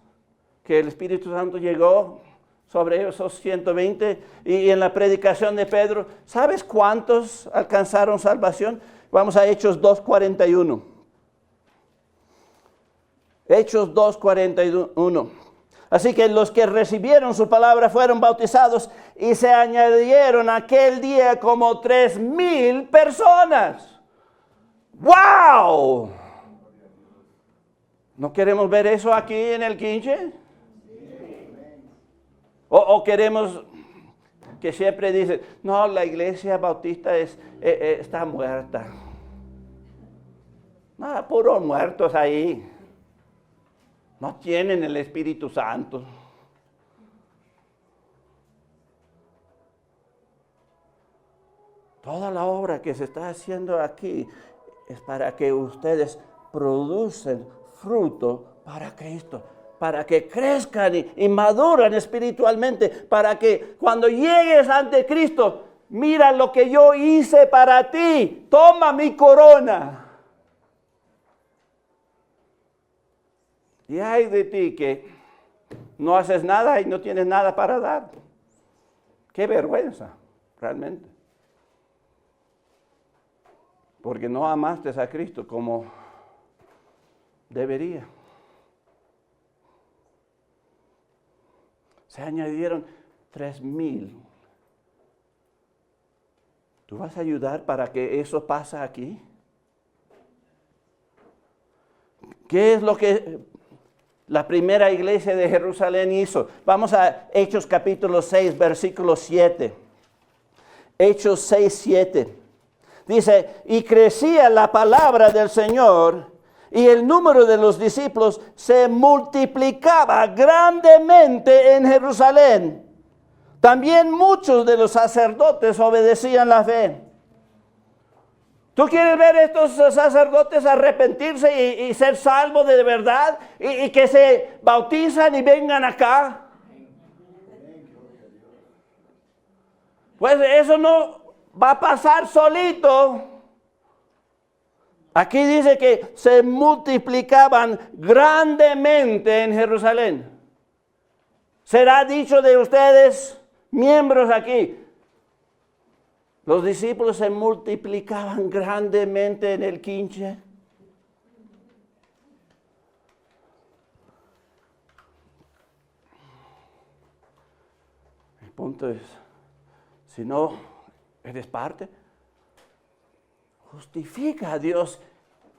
que el Espíritu Santo llegó sobre esos 120? Y en la predicación de Pedro, ¿sabes cuántos alcanzaron salvación? Vamos a Hechos 2:41. Hechos 2:41. Así que los que recibieron su palabra fueron bautizados y se añadieron aquel día como 3,000 personas. ¡Wow! ¿No queremos ver eso aquí en el 15? O queremos que siempre dicen, no, la iglesia bautista está muerta. Nada, puros muertos ahí. No tienen el Espíritu Santo. Toda la obra que se está haciendo aquí es para que ustedes producen fruto para Cristo, para que crezcan y maduran espiritualmente, para que cuando llegues ante Cristo, mira lo que yo hice para ti, toma mi corona. Y hay de ti que no haces nada y no tienes nada para dar. Qué vergüenza, realmente. Porque no amaste a Cristo como debería. Se añadieron 3,000. ¿Tú vas a ayudar para que eso pase aquí? ¿Qué es lo que la primera iglesia de Jerusalén hizo? Vamos a Hechos capítulo 6, versículo 7. Hechos 6, 7. Dice, y crecía la palabra del Señor, y el número de los discípulos se multiplicaba grandemente en Jerusalén. También muchos de los sacerdotes obedecían la fe. ¿Tú quieres ver a estos sacerdotes arrepentirse y ser salvos de verdad? Y que se bautizan y vengan acá. Pues eso no va a pasar solito. Aquí dice que se multiplicaban grandemente en Jerusalén. Será dicho de ustedes, miembros aquí, los discípulos se multiplicaban grandemente en el 15. El punto es, si no eres parte, justifica a Dios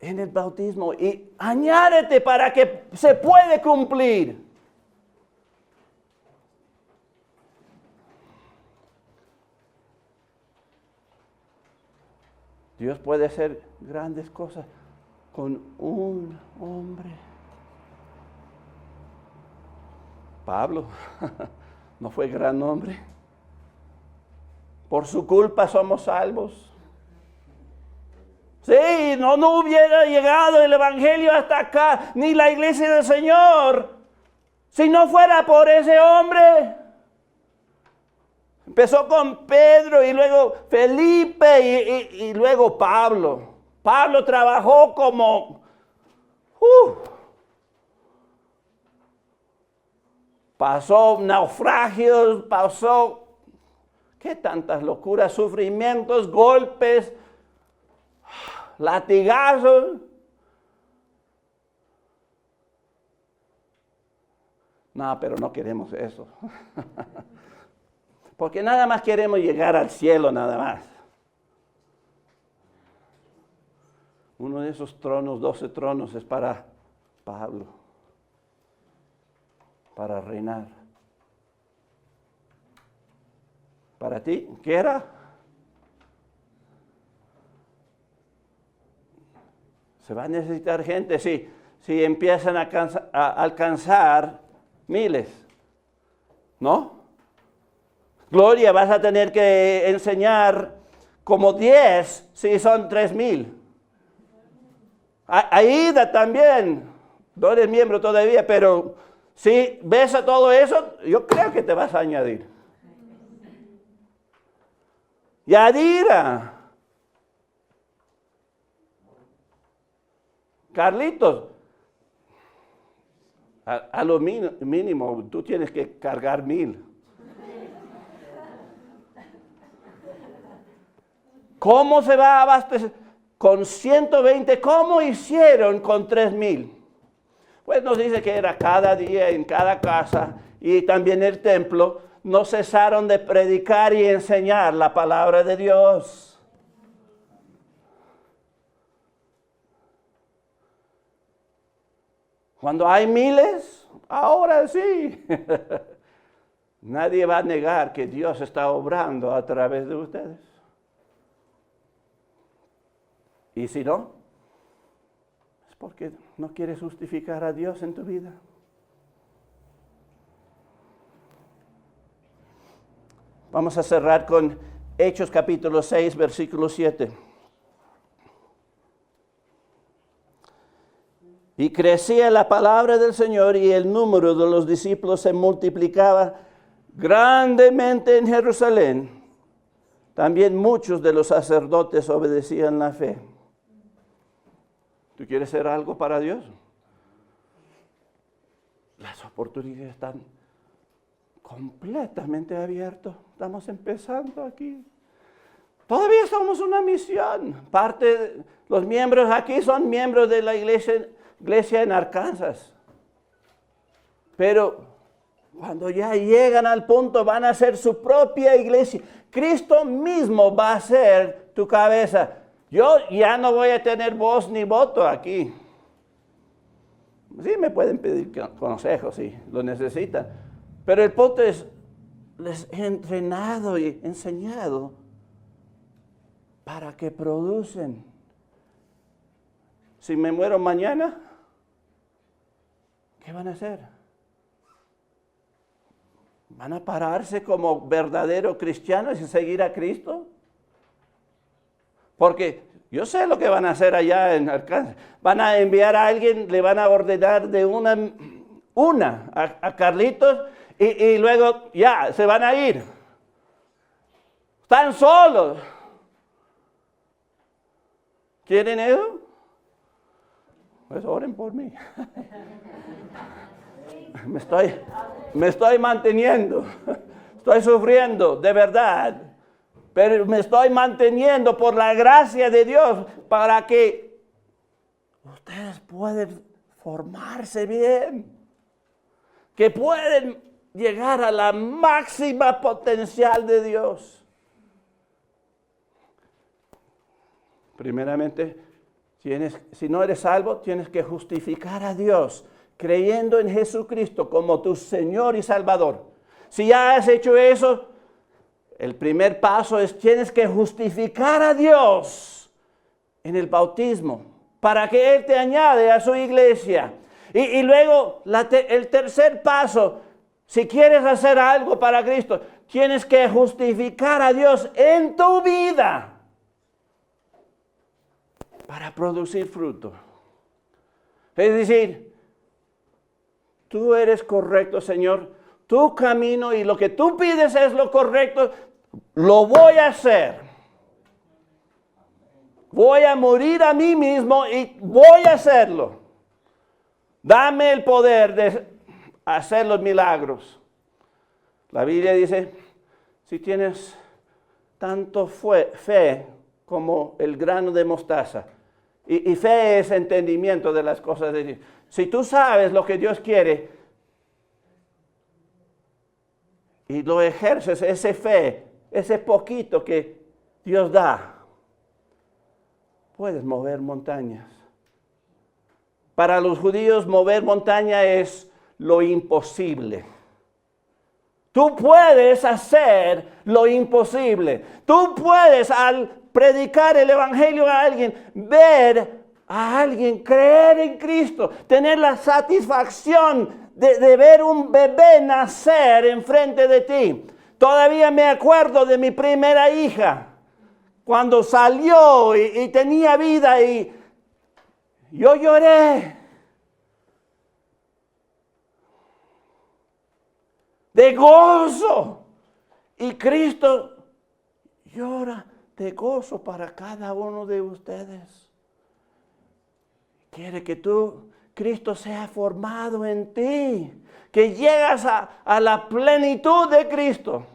en el bautismo y añádete para que se puede cumplir. Dios puede hacer grandes cosas con un hombre. Pablo no fue gran hombre. Por su culpa somos salvos. Sí, no hubiera llegado el evangelio hasta acá, ni la iglesia del Señor, si no fuera por ese hombre. Empezó con Pedro y luego Felipe y luego Pablo. Pablo trabajó como... pasó naufragios, pasó... ¿Qué tantas locuras? Sufrimientos, golpes, latigazos. No, pero no queremos eso. Porque nada más queremos llegar al cielo, nada más. Uno de esos tronos, 12 tronos, es para Pablo, para reinar. ¿Para ti? ¿Qué era? Se va a necesitar gente, si empiezan a alcanzar miles, ¿no? Gloria, vas a tener que enseñar como 10 si son 3,000. Aida también, no eres miembro todavía, pero si ves a todo eso, yo creo que te vas a añadir. Yadira, Carlitos, a lo mínimo tú tienes que cargar 1,000. ¿Cómo se va a abastecer? Con 120, ¿cómo hicieron con 3,000? Pues nos dice que era cada día en cada casa y también el templo, no cesaron de predicar y enseñar la palabra de Dios. Cuando hay miles, ahora sí. Nadie va a negar que Dios está obrando a través de ustedes. Y si no, es porque no quieres justificar a Dios en tu vida. Vamos a cerrar con Hechos capítulo 6, versículo 7. Y crecía la palabra del Señor y el número de los discípulos se multiplicaba grandemente en Jerusalén. También muchos de los sacerdotes obedecían la fe. ¿Tú quieres hacer algo para Dios? Las oportunidades están completamente abiertas. Estamos empezando aquí. Todavía somos una misión. Los miembros aquí son miembros de la iglesia en Arkansas. Pero cuando ya llegan al punto van a ser su propia iglesia. Cristo mismo va a ser tu cabeza. Yo ya no voy a tener voz ni voto aquí. Sí me pueden pedir consejos si lo necesitan. Pero el punto es, les he entrenado y enseñado para que producen. Si me muero mañana, ¿qué van a hacer? ¿Van a pararse como verdaderos cristianos y seguir a Cristo? Porque yo sé lo que van a hacer allá en Arkansas. Van a enviar a alguien, le van a ordenar de una a Carlitos y luego ya se van a ir. Están solos. ¿Quieren eso? Pues oren por mí. Me estoy manteniendo. Estoy sufriendo, de verdad. Pero me estoy manteniendo por la gracia de Dios para que ustedes puedan formarse bien. Que pueden llegar a la máxima potencial de Dios. Primeramente, si no eres salvo, tienes que justificar a Dios creyendo en Jesucristo como tu Señor y Salvador. Si ya has hecho eso, el primer paso es tienes que justificar a Dios en el bautismo para que Él te añade a su iglesia. Y luego el tercer paso, si quieres hacer algo para Cristo, tienes que justificar a Dios en tu vida para producir fruto. Es decir, tú eres correcto, Señor. Tu camino y lo que tú pides es lo correcto. Lo voy a hacer. Voy a morir a mí mismo y voy a hacerlo. Dame el poder de hacer los milagros. La Biblia dice, si tienes tanto fe como el grano de mostaza, y fe es entendimiento de las cosas de Dios. Si tú sabes lo que Dios quiere y lo ejerces, esa fe, ese poquito que Dios da, puedes mover montañas. Para los judíos mover montaña es lo imposible. Tú puedes hacer lo imposible. Tú puedes, al predicar el evangelio a alguien, ver a alguien creer en Cristo, tener la satisfacción de ver un bebé nacer enfrente de ti. Todavía me acuerdo de mi primera hija, cuando salió y tenía vida y yo lloré. De gozo. Y Cristo llora de gozo para cada uno de ustedes. Quiere que Cristo sea formado en ti. Que llegas a la plenitud de Cristo.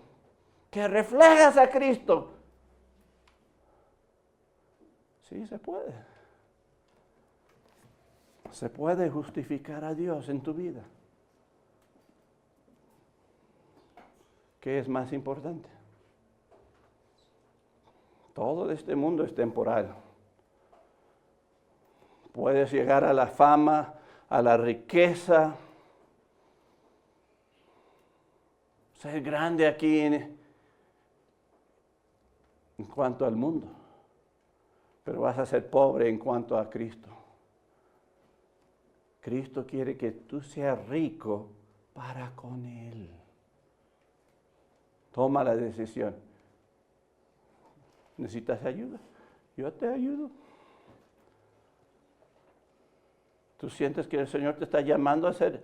Que reflejas a Cristo. Sí, se puede. Se puede justificar a Dios en tu vida. ¿Qué es más importante? Todo este mundo es temporal. Puedes llegar a la fama, a la riqueza. Ser grande aquí en cuanto al mundo, pero vas a ser pobre en cuanto a Cristo. Cristo quiere que tú seas rico para con Él. Toma la decisión. ¿Necesitas ayuda? Yo te ayudo. ¿Tú sientes que el Señor te está llamando a ser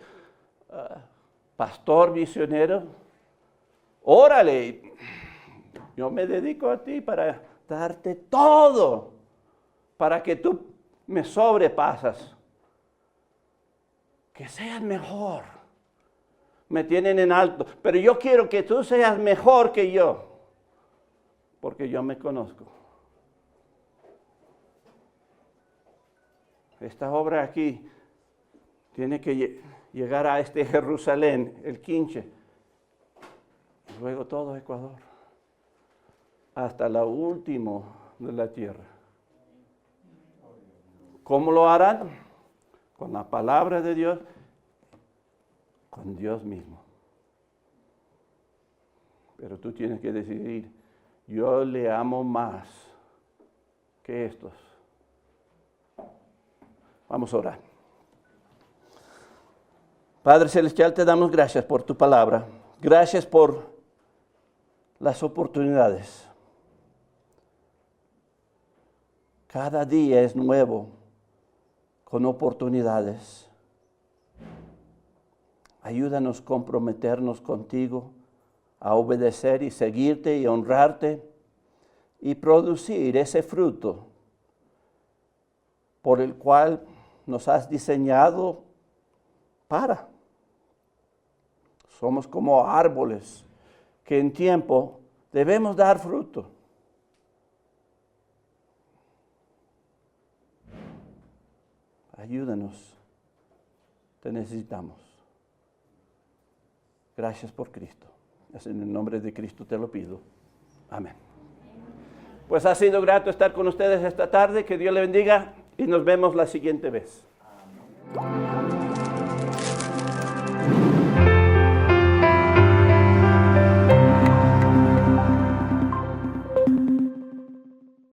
pastor misionero? Órale. Yo me dedico a ti para darte todo, para que tú me sobrepasas. Que seas mejor. Me tienen en alto, pero yo quiero que tú seas mejor que yo, porque yo me conozco. Esta obra aquí tiene que llegar a este Jerusalén, el Quinche, y luego todo Ecuador, hasta la última de la tierra. ¿Cómo lo harán? Con la palabra de Dios, con Dios mismo. Pero tú tienes que decidir, yo le amo más que estos. Vamos a orar. Padre Celestial, te damos gracias por tu palabra. Gracias por las oportunidades. Cada día es nuevo, con oportunidades. Ayúdanos a comprometernos contigo, a obedecer y seguirte y honrarte y producir ese fruto por el cual nos has diseñado para. Somos como árboles que en tiempo debemos dar fruto. Ayúdanos, te necesitamos. Gracias por Cristo. En el nombre de Cristo te lo pido. Amén. Pues ha sido grato estar con ustedes esta tarde. Que Dios le bendiga y nos vemos la siguiente vez. Amén.